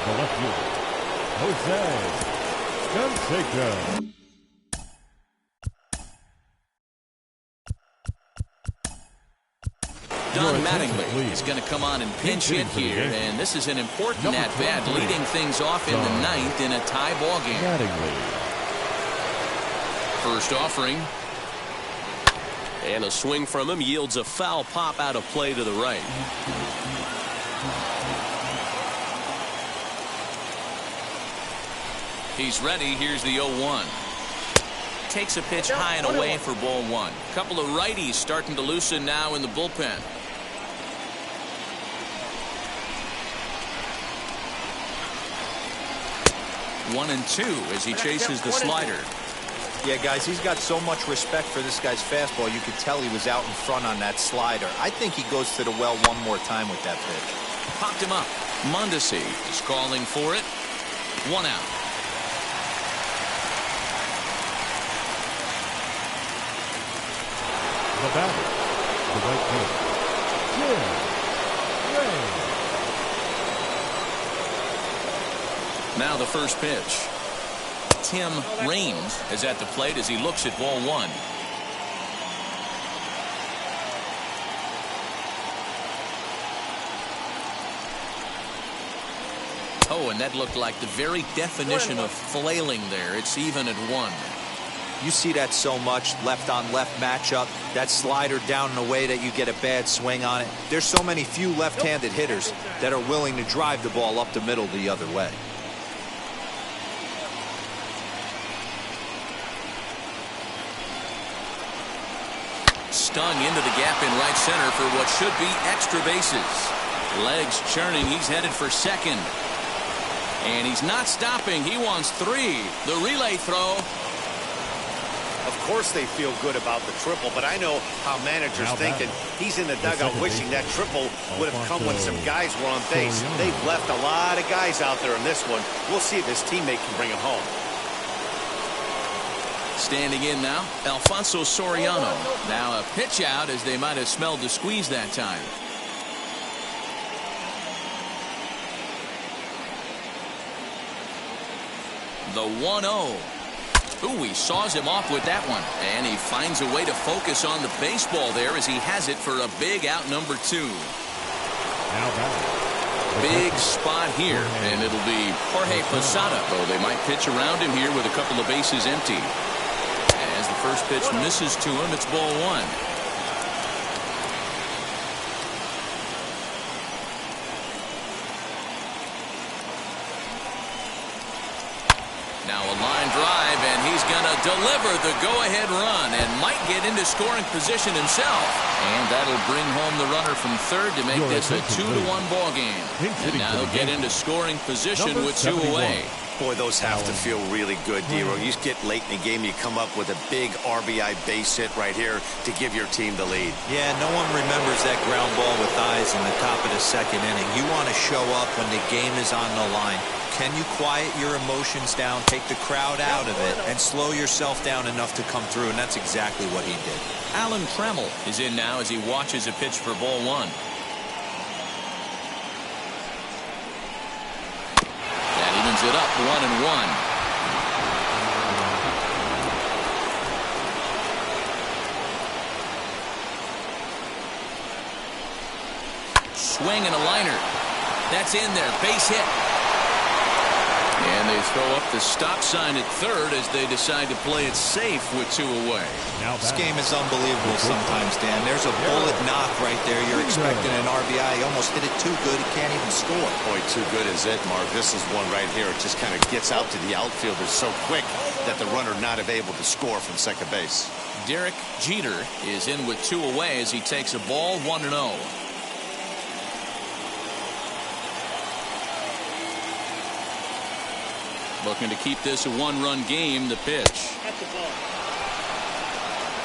the left fielder, Jose Canseco. Don Mattingly is going to come on and pinch hit here, and this is an important at-bat, leading things off in the 9th in a tie ball game. First offering. And a swing from him yields a foul pop out of play to the right. He's ready. Here's the 0-1. Takes a pitch high and away for ball 1. Couple of righties starting to loosen now in the bullpen. 1-2 as he chases the slider. Yeah, guys, he's got so much respect for this guy's fastball. You could tell he was out in front on that slider. I think he goes to the well one more time with that pitch. Popped him up. Mondesi is calling for it. 1 out. The batter, the right fielder, Now the first pitch. Tim Raines is at the plate as he looks at ball 1. Oh, and that looked like the very definition of flailing there. It's even at 1. You see that so much, left-on-left matchup, that slider down in a way that you get a bad swing on it. There's so many few left-handed hitters that are willing to drive the ball up the middle the other way. Stung into the gap in right center for what should be extra bases. Legs churning. He's headed for second. And he's not stopping. He wants 3. The relay throw. Of course they feel good about the triple, but I know how managers thinking. He's in the dugout wishing that triple would have come when some guys were on base. They've left a lot of guys out there in this one. We'll see if his teammate can bring him home. Standing in now, Alfonso Soriano. Now a pitch out as they might have smelled the squeeze that time. The 1-0. Ooh, he saws him off with that one. And he finds a way to focus on the baseball there as he has it for a big out number 2. Now batter. Big spot here, and it'll be Jorge Posada. Oh, they might pitch around him here with a couple of bases empty. As the first pitch misses to him, it's ball 1. Now a line drive, and he's going to deliver the go-ahead run and might get into scoring position himself. And that'll bring home the runner from third to make this a 2-1 ball game. And now he'll get into scoring position with 2 away. Boy, those have to feel really good, D-Row. You get late in the game, you come up with a big RBI base hit right here to give your team the lead. Yeah, no one remembers that ground ball with eyes in the top of the second inning. You want to show up when the game is on the line. Can you quiet your emotions down, take the crowd out of it, and slow yourself down enough to come through? And that's exactly what he did. Alan Trammell is in now as he watches a pitch for ball 1. That evens it up 1-1. Swing and a liner. That's in there. Base hit. And they throw up the stop sign at third as they decide to play it safe with 2 away. This game is unbelievable sometimes, Dan. There's a bullet knock right there. You're expecting an RBI. He almost hit it too good. He can't even score. Boy, too good is it, Mark. This is one right here. It just kind of gets out to the outfielder so quick that the runner not able to score from second base. Derek Jeter is in with 2 away as he takes a ball 1-0. Looking to keep this a 1-run game. The pitch.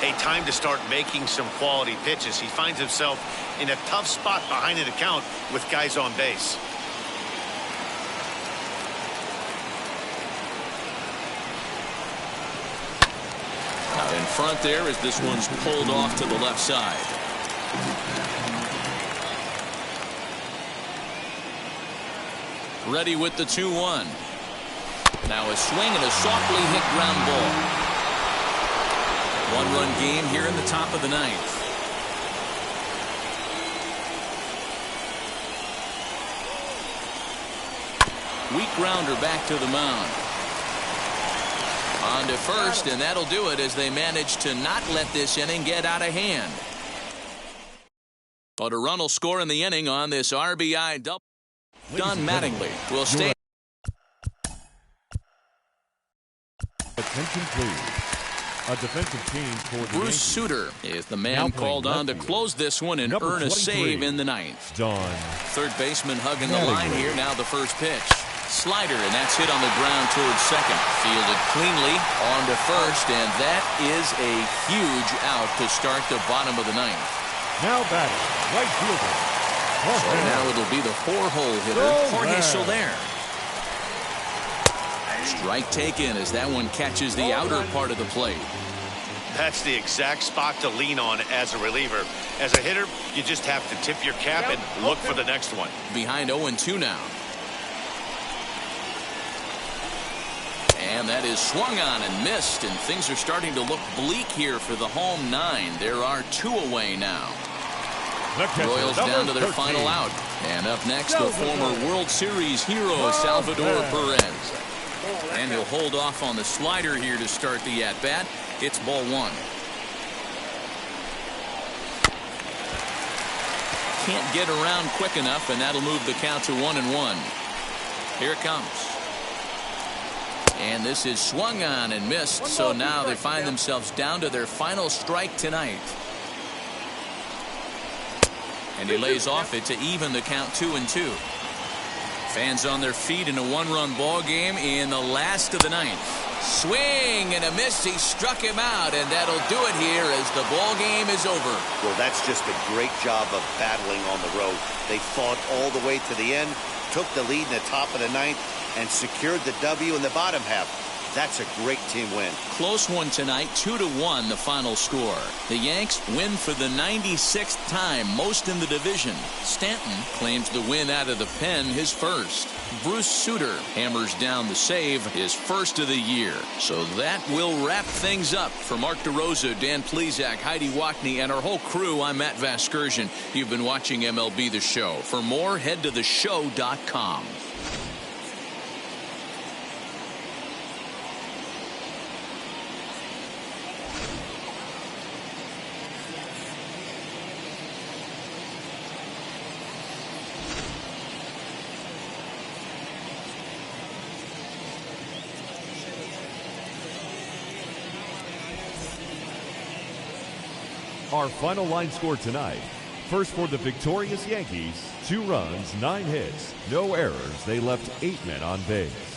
Hey, time to start making some quality pitches. He finds himself in a tough spot behind an account with guys on base. Out in front there as this one's pulled off to the left side. Ready with the 2-1. Now a swing and a softly hit ground ball. 1-run game here in the top of the 9th. Weak grounder back to the mound. On to first, and that'll do it as they manage to not let this inning get out of hand. But a run will score in the inning on this RBI double. Don Mattingly will stay. Attention, please. A defensive team for the Bruce Sutter is the man called on to close this one and earn a save in the 9th. Done. Third baseman hugging the line here. Now the first pitch. Slider, and that's hit on the ground towards second. Fielded cleanly on to first, and that is a huge out to start the bottom of the 9th. Now batting, right fielder. So now it'll be the 4-hole hitter, Jorge Soler. Strike taken as that one catches the outer part of the plate. That's the exact spot to lean on as a reliever. As a hitter, you just have to tip your cap and look for the next one. Behind 0-2 now. And that is swung on and missed, and things are starting to look bleak here for the home 9. There are 2 away now. Royals down to their 13. Final out. And up next, the former World Series hero, Salvador Perez. And he'll hold off on the slider here to start the at-bat. It's ball 1. Can't get around quick enough, and that'll move the count to 1-1. Here it comes. And this is swung on and missed, so now they find themselves down to their final strike tonight. And he lays off it to even the count 2-2. Fans on their feet in a 1-run ball game in the last of the 9th. Swing and a miss. He struck him out, and that'll do it here as the ball game is over. Well, that's just a great job of battling on the road. They fought all the way to the end, took the lead in the top of the 9th, and secured the W in the bottom half. That's a great team win. Close one tonight, 2-1 the final score. The Yanks win for the 96th time, most in the division. Stanton claims the win out of the pen, his first. Bruce Sutter hammers down the save, his first of the year. So that will wrap things up. For Mark DeRosa, Dan Plesac, Heidi Wackney, and our whole crew, I'm Matt Vasgersian. You've been watching MLB The Show. For more, head to theshow.com. Our final line score tonight. First for the victorious Yankees, 2 runs, 9 hits, no errors. They left 8 men on base.